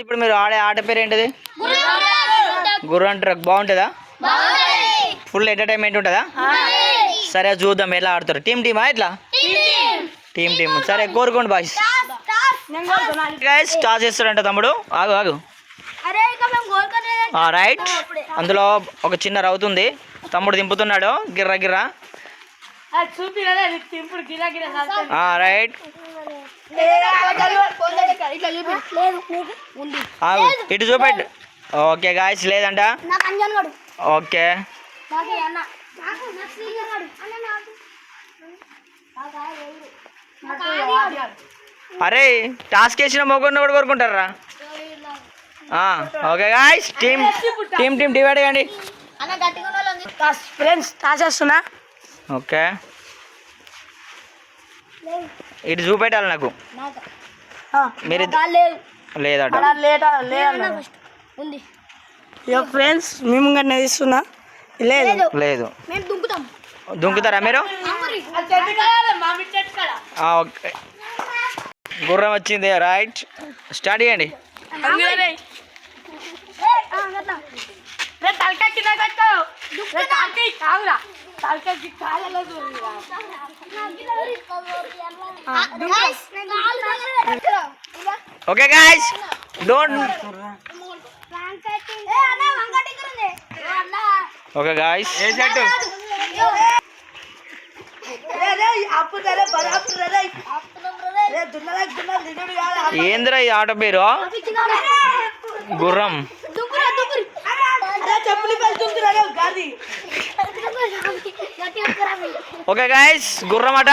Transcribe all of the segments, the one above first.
ఇప్పుడు మీరు ఆడే ఆట పేరు ఏంటిది? గుర్రం ట్రక్. బాగుంటుందా? ఫుల్ ఎంటర్టైన్మెంట్ ఉంటుందా? సరే చూద్దాం ఎలా ఆడతారు. టీమా ఇట్లా టీమ్ సరే కోరుకోండి బాయ్స్. టాస్ చేస్తాడంట తమ్ముడు. ఆగు రైట్. అందులో ఒక చిన్న రవుతుంది. తమ్ముడు దింపుతున్నాడు గిర్రా. రైట్. ఇటు చూపెట్టు. ఓకే గాయస్ లేదంట. ఓకే అరే టాస్క్ వేసిన మొగ్గున్న కూడా కోరుకుంటారా? ఓకే గాయస్ టీమ్ డివైడ్ కండి ఫ్రెండ్స్. టాస్ చేస్తున్నా. ఓకే ఇటు చూపెట్టాలి నాకు. మీరు లేదట. ఫ్రెండ్స్ మేము ఇస్తున్నా. లేదు దుంకుతారా మీరు? ఓకే గుర్రం వచ్చింది. రైట్ స్టార్ట్ చేయండి. Okay guys don't. Okay guys ఏంద్రా ఈ ఆట పేరు? గుర్రం. ఓకే గాయ్స్ గుర్రం అట.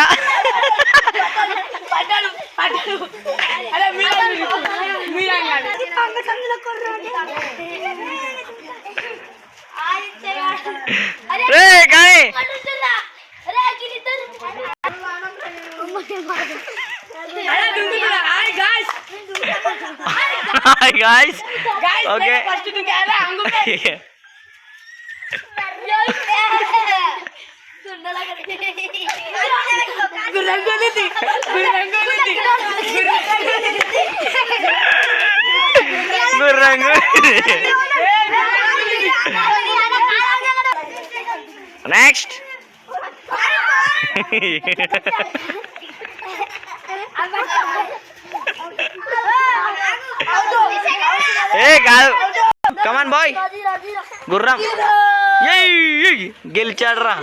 కానీ గాయ్స్ ఓకే నెక్స్ట్. కాదు కమాన్ బాయ్. గుర్రం గెలిచాడ్రా.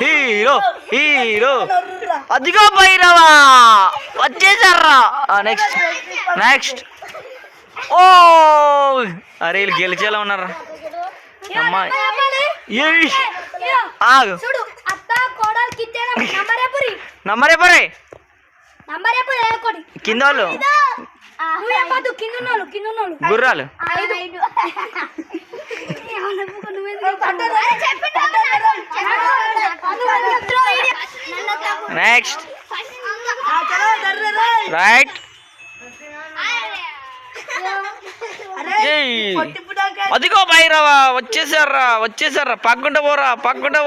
హీరో అదిగో భైరవా వచ్చేసారా. నెక్స్ట్. ఓ అరే వీళ్ళు గెలిచేలా ఉన్నారా అమ్మాయి. ఆగు నంబరే కింద వాళ్ళు గుర్రాలు. నెక్స్ట్. రైట్. అదిగో భైరవా వచ్చేసారా. పక్కుంట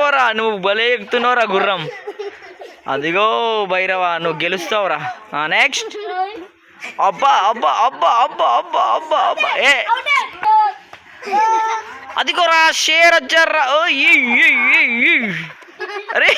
పోరా. నువ్వు భలే ఎక్కుతున్నావురా గుర్రం. అదిగో భైరవా నువ్వు గెలుస్తావురా. నెక్స్ట్. అబ్బా ఏ అదిగోరా షేర్ వచ్చారా. అరే